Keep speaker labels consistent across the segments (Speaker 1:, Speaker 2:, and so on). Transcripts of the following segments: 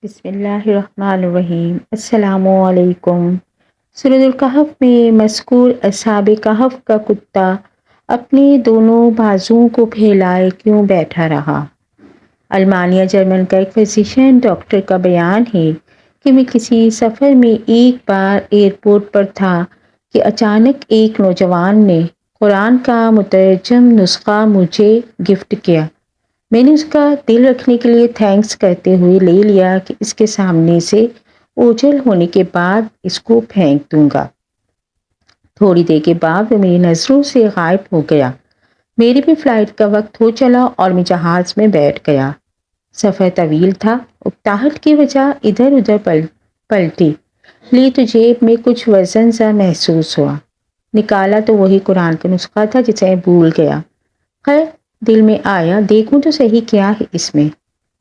Speaker 1: बिस्मिल्लाहिर्रहमानिर्रहीम। अस्सलामु अलैकुम। सूरह अल-कहफ में मज़कूर अस्हाबे कहफ का कुत्ता अपने दोनों बाजुओं को फैलाए क्यों बैठा रहा। अल्मानिया जर्मन का एक फिजिशियन डॉक्टर का बयान है कि मैं किसी सफ़र में एक बार एयरपोर्ट पर था कि अचानक एक नौजवान ने कुरान का मुतरजम नुस्खा मुझे गिफ्ट किया। मैंने उसका दिल रखने के लिए थैंक्स करते हुए ले लिया कि इसके सामने से ओझल होने के बाद इसको फेंक दूंगा। थोड़ी देर के बाद वो मेरी नज़रों से गायब हो गया। मेरी भी फ्लाइट का वक्त हो चला और मैं जहाज में बैठ गया। सफ़र तवील था। उकताहट की वजह इधर उधर पलटी ली तो जेब में कुछ वजन सा महसूस हुआ। निकाला तो वही कुरान का नुस्खा था जिसे मैं भूल गया। खैर, दिल में आया देखूं तो सही क्या है इसमें।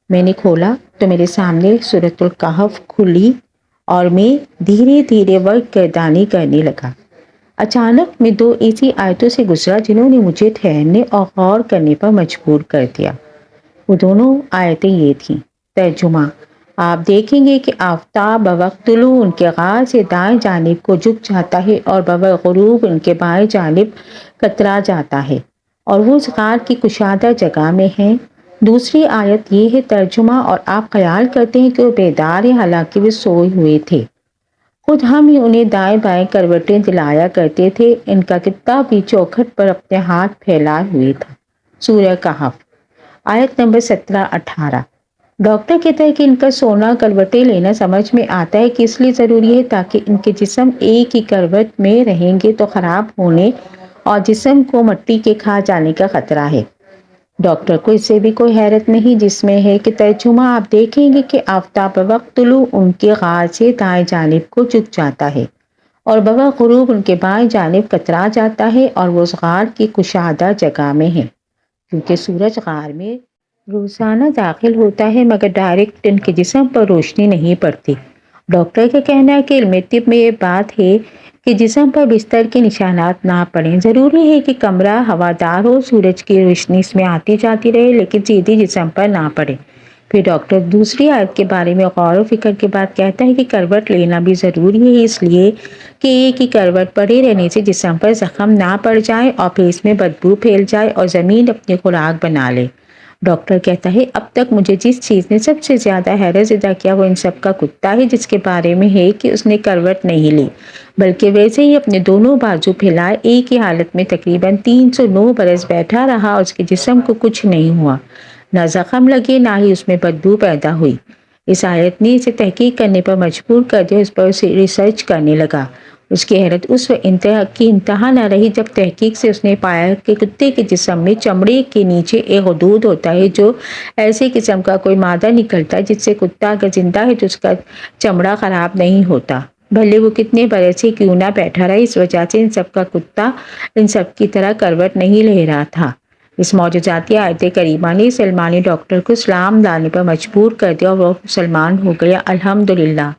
Speaker 1: मैंने खोला तो मेरे सामने सूरतुल कहफ खुली और मैं धीरे धीरे वर्क गर्दानी करने लगा। अचानक मैं दो ऐसी आयतों से गुजरा जिन्होंने मुझे ठहरने और गौर करने पर मजबूर कर दिया। वो दोनों आयतें ये थीं। तर्जुमा: आप देखेंगे कि आफताब बवक्त तुलू उनके गार से दाएं जानिब को झुक जाता है और बवक्त गुरूब उनके बाएं जानिब कतरा जाता है और वो उस गार की कुशादा जगह में है। दूसरी आयत ये है तर्जुमा: और आप ख्याल करते हैं कि वो बेदार है हालांकि वे सोए हुए थे। खुद हम ही उन्हें दाएं बाएं करवटें दिलाया करते थे। इनका कितना भी चौखट पर अपने हाथ फैलाए हुए था। सूरह कहफ आयत नंबर 17-18। डॉक्टर कहता है कि इनका सोना करवटें लेना समझ में आता है कि इसलिए ज़रूरी है ताकि इनके जिस्म एक ही करवट में रहेंगे तो ख़राब होने और जिस्म को मिट्टी के खा जाने का खतरा है। डॉक्टर को इससे भी कोई हैरत नहीं जिसमें है कि तर्जुमा: आप देखेंगे कि आफताब वक्त तुलू उनके गार से दाएं जानिब को झुक जाता है और बवक्त गुरूब उनके बाएं जानिब कतरा जाता है और वो उस गार की कुशादा जगह में है क्योंकि सूरज गार में रोजाना दाखिल होता है मगर डायरेक्ट इनके जिस्म पर रोशनी नहीं पड़ती। डॉक्टर का कहना है कि इल्म तिब में ये बात है कि जिस्म पर बिस्तर के निशानात ना पड़ें। ज़रूरी है कि कमरा हवादार हो, सूरज की रोशनी इसमें आती जाती रहे लेकिन सीधी जिस्म पर ना पड़े। फिर डॉक्टर दूसरी आयत के बारे में गौर व फिक्र के बाद कहता है कि करवट लेना भी ज़रूरी है इसलिए कि एक ही करवट पड़े रहने से जिस्म पर जख्म ना पड़ जाए और फिर इसमें बदबू फैल जाए और ज़मीन अपनी खुराक बना ले। डॉक्टर कहता है अब तक मुझे जिस चीज़ ने सबसे ज़्यादा हैरत ज़दा किया वो इन सब का कुत्ता है जिसके बारे में है कि उसने करवट नहीं ली बल्कि वैसे ही अपने दोनों बाजू फैलाए एक ही हालत में तकरीबन 309 बरस बैठा रहा और उसके जिस्म को कुछ नहीं हुआ, ना जख्म लगे ना ही उसमें बदबू पैदा हुई। इस आयत ने इसे तहकीक करने पर मजबूर कर दिया। इस पर उसे रिसर्च करने लगा। उसकी हैरत उस इंतहा न रही जब तहकीक से उसने पाया कि कुत्ते के जिस्म में चमड़े के नीचे एक हदूद होता है जो ऐसे किस्म का कोई मादा निकलता है जिससे कुत्ता अगर जिंदा है तो उसका चमड़ा खराब नहीं होता भले वो कितने बरस से क्यों ना बैठा रहा। इस वजह से इन सब का कुत्ता इन सब की तरह करवट नहीं ले रहा था। इस मौजूदाती आयत करीमा ने सलमानी डॉक्टर को इस्लाम लाने पर मजबूर कर दिया और वह मुसलमान हो गया। अल्हम्दुलिल्लाह।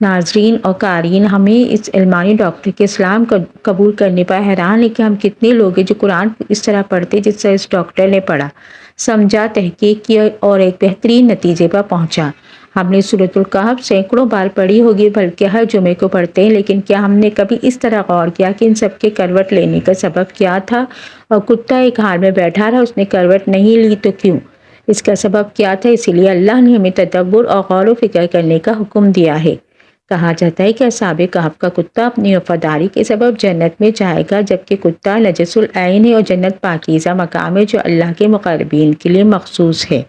Speaker 1: नाजरीन और कारीन, हमें इस इल्मानी डॉक्टर के इस्लाम कबूल करने पर हैरान है कि हम कितने लोग हैं जो कुरान इस तरह पढ़ते जिस तरह इस डॉक्टर ने पढ़ा, समझा, तहकीक किया और एक बेहतरीन नतीजे पर पहुंचा। हमने सूरतुल कहफ सैकड़ों बार पढ़ी होगी बल्कि हर जुमे को पढ़ते हैं, लेकिन क्या हमने कभी इस तरह गौर किया कि इन सब के करवट लेने का सबब क्या था? और कुत्ता एक हाल में बैठा रहा, उसने करवट नहीं ली तो क्यों? इसका सबब क्या था? इसीलिए अल्लाह ने हमें तदब्बुर और गौर व फिक्र करने का हुक्म दिया है। कहा जाता है कि अस्हाबे कहफ का कुत्ता अपनी वफादारी के सबब जन्नत में जाएगा जबकि कुत्ता नजसुल ऐन है और जन्नत पाकीज़ा मकाम है जो अल्लाह के मुक़र्रबीन के लिए मखसूस है।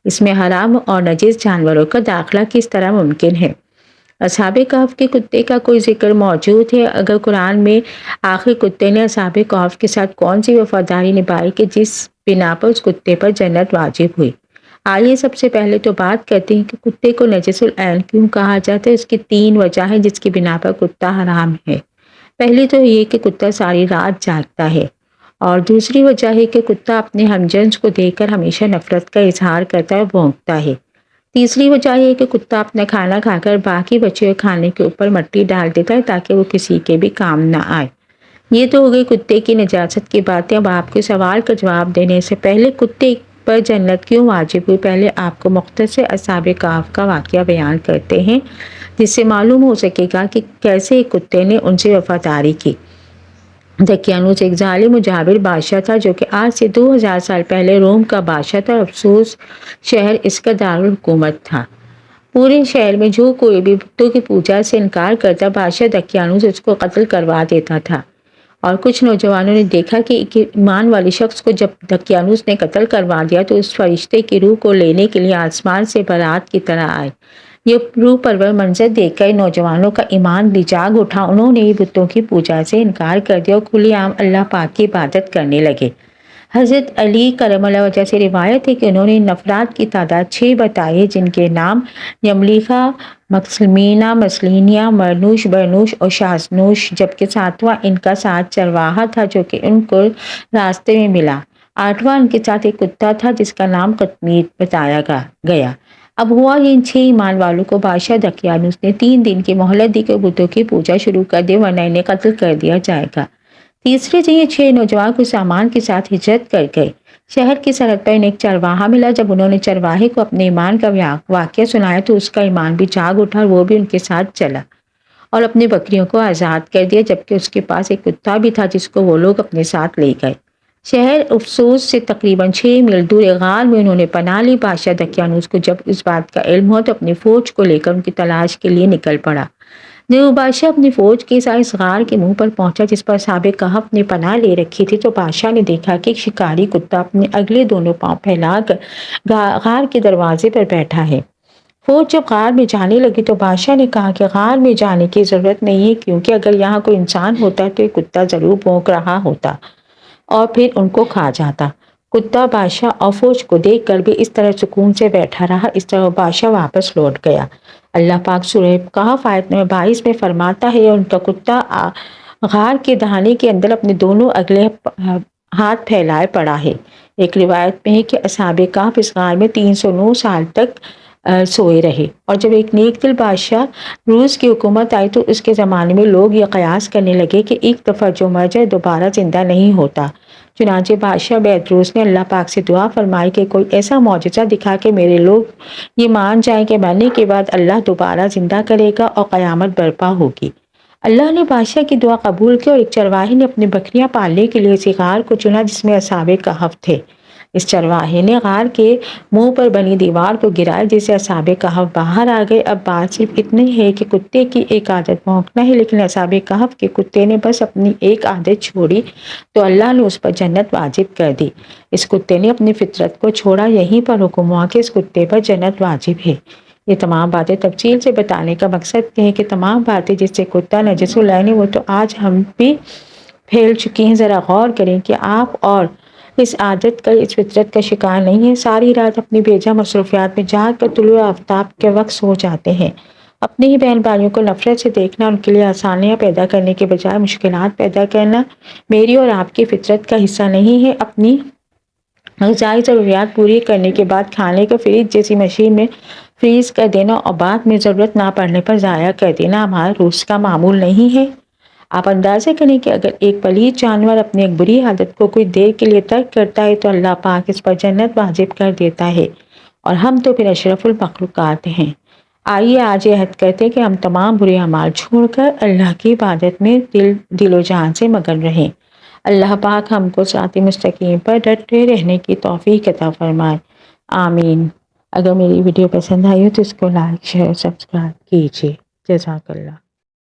Speaker 1: इसमें हराम और नजिस जानवरों का दाखिला किस तरह मुमकिन है? अस्हाबे कहफ के कुत्ते का कोई जिक्र मौजूद है? अगर कुरान में आखिर कुत्ते ने अस्हाबे कहफ के साथ कौन सी वफादारी निभाई कि जिस बिना पर उस कुत्ते पर जन्नत वाजिब हुई? आइए सबसे पहले तो बात करते हैं कि कुत्ते को नजसुल ऐन क्यों कहा जाता है। इसकी 3 वजह है जिसकी बिना पर कुत्ता हराम है। पहली तो ये कि कुत्ता सारी रात जागता है और दूसरी वजह है कि कुत्ता अपने हमजन्स को देखकर हमेशा नफरत का इजहार करता है, भौंकता है। तीसरी वजह यह है कि कुत्ता अपना खाना खाकर बाकी बचे हुए खाने के ऊपर मिट्टी डाल देता है ताकि वो किसी के भी काम ना आए। ये तो हो गई कुत्ते की नजाकत की बातें। अब आपके सवाल का जवाब देने से पहले कुत्ते پر جنت کیوں واجب ہوئی؟ پہلے آپ کو مختصر اصحاب کہف کا واقعہ بیان کرتے ہیں، جس سے معلوم ہو سکے گا کہ کیسے ایک کتے نے ان سے وفاداری کی۔ دقیانوس ایک ظالم و جابر بادشاہ تھا جو کہ آج سے 2000 سال پہلے روم کا بادشاہ تھا۔ افسوس شہر اس کا دارالحکومت تھا۔ پورے شہر میں جو کوئی بھی بتوں کی پوجا سے انکار کرتا، بادشاہ دقیانوس اس کو قتل کروا دیتا تھا۔ اور کچھ نوجوانوں نے دیکھا کہ ایک ایمان والے شخص کو جب دقیانوس نے قتل کروا دیا تو اس فرشتے کی روح کو لینے کے لیے آسمان سے بارات کی طرح آئے۔ یہ روح پرور منظر دیکھ کر نوجوانوں کا ایمان بھی جاگ اٹھا۔ انہوں نے بتوں کی پوجا سے انکار کر دیا اور کھلے عام اللہ پاک کی عبادت کرنے لگے۔ حضرت علی کرم اللہ وجہ سے روایت ہے کہ انہوں نے ان افراد کی تعداد 6 بتائی، جن کے نام یملیخہ، مسلمینہ، مسلینیہ، مرنوش، برنوش اور شازنوش، جبکہ 7واں ان کا ساتھ چرواہا تھا جو کہ ان کو راستے میں ملا۔ 8واں ان کے ساتھ ایک کتا تھا جس کا نام قطمیر بتایا گیا۔ اب ہوا کہ ان 6 ایمان والوں کو بادشاہ دقیانوس نے 3 دن کی مہلت دی کہ بتوں کی پوجا شروع کر دے ورنہ انہیں قتل کر دیا جائے گا۔ تیسرے دن یہ 6 نوجوان کچھ سامان کے ساتھ ہجرت کر گئے۔ شہر کی سرحد پر انہیں ایک چرواہا ملا۔ جب انہوں نے چرواہے کو اپنے ایمان کا واقعہ سنایا تو اس کا ایمان بھی جاگ اٹھا اور وہ بھی ان کے ساتھ چلا اور اپنی بکریوں کو آزاد کر دیا، جبکہ اس کے پاس ایک کتا بھی تھا جس کو وہ لوگ اپنے ساتھ لے گئے۔ شہر افسوس سے تقریباً 6 میل دور ایک غار میں انہوں نے پناہ لی۔ بادشاہ دقیانوس کو جب اس بات کا علم ہوا تو اپنی فوج کو لے کر ان کی تلاش کے لیے نکل پڑا۔ جب بادشاہ اپنی فوج کے ساتھ اس غار کے منہ پر پہنچا جس پر اصحاب کہف نے پناہ لے رکھی تھی تو بادشاہ نے دیکھا کہ ایک شکاری کتا اپنے اگلے دونوں پاؤں پھیلا کر غار کے دروازے پر بیٹھا ہے۔ فوج جب غار میں جانے لگی تو بادشاہ نے کہا کہ غار میں جانے کی ضرورت نہیں ہے، کیونکہ اگر یہاں کوئی انسان ہوتا تو یہ کتا ضرور بھونک رہا ہوتا اور پھر ان کو کھا جاتا۔ کتا بادشاہ اور فوج کو دیکھ کر بھی اس طرح سکون سے بیٹھا رہا۔ اس طرح بادشاہ واپس لوٹ گیا۔ اللہ پاک سورہ کہف آیت نمبر 22 میں فرماتا ہے، اور ان کا کتا غار کے دہانے کے اندر اپنے دونوں اگلے ہاتھ پھیلائے پڑا ہے۔ ایک روایت میں ہے کہ اصحاب کہف اس غار میں 309 سال تک سوئے رہے۔ اور جب ایک نیک دل بادشاہ روس کی حکومت آئی تو اس کے زمانے میں لوگ یہ قیاس کرنے لگے کہ ایک دفعہ جو مر جائے دوبارہ زندہ نہیں ہوتا۔ چنانچہ بادشاہ بیدروس نے اللہ پاک سے دعا فرمائی کہ کوئی ایسا معجزہ دکھا کہ میرے لوگ یہ مان جائیں کہ مرنے کے بعد اللہ دوبارہ زندہ کرے گا اور قیامت برپا ہوگی۔ اللہ نے بادشاہ کی دعا قبول کی اور ایک چرواہے نے اپنی بکریاں پالنے کے لیے اسی غار کو چنا جس میں اصحاب کہف تھے۔ اس چرواہے نے غار کے منہ پر بنی دیوار کو گرایا جس سے اصحاب کہف باہر آ گئے۔ اب بات صرف اتنی ہے کہ کتے کی ایک عادت بھونکنا ہے، لیکن اصحاب کہف کے کتے نے بس اپنی ایک عادت چھوڑی تو اللہ نے اس پر جنت واجب کر دی۔ اس کتے نے اپنی فطرت کو چھوڑا، یہیں پر حکم ہوا کہ اس کتے پر جنت واجب ہے۔ یہ تمام باتیں تفصیل سے بتانے کا مقصد یہ ہے کہ تمام باتیں جس سے کتا نجس العین ہے وہ تو آج ہم بھی پھیل چکی ہیں۔ ذرا غور کریں کہ آپ اور اس عادت کا، اس فطرت کا شکار نہیں ہیں۔ ساری رات اپنی بیجا مصروفیات میں جاگ کر طلوع آفتاب کے وقت سو جاتے ہیں۔ اپنے ہی بہن بھائیوں کو نفرت سے دیکھنا، ان کے لیے آسانیاں پیدا کرنے کے بجائے مشکلات پیدا کرنا میری اور آپ کی فطرت کا حصہ نہیں ہے۔ اپنی غذائی ضروریات پوری کرنے کے بعد کھانے کو فریج جیسی مشین میں فریز کر دینا اور بعد میں ضرورت نہ پڑنے پر ضائع کر دینا ہمارا روز کا معمول نہیں ہے۔ آپ اندازہ کریں کہ اگر ایک پلیت جانور اپنی ایک بری عادت کو کچھ دیر کے لیے ترک کرتا ہے تو اللہ پاک اس پر جنت واجب کر دیتا ہے، اور ہم تو پھر اشرف المخلوقات ہیں۔ آئیے آج یہ عہد کرتے کہ ہم تمام برے اعمال چھوڑ کر اللہ کی عبادت میں دل و جان سے مگن رہیں۔ اللہ پاک ہم کو صراط مستقیم پر ڈٹے رہنے کی توفیق عطا فرمائے، آمین۔ اگر میری ویڈیو پسند آئی ہو تو اس کو لائک، شیئر، سبسکرائب کیجیے۔ جزاک اللہ۔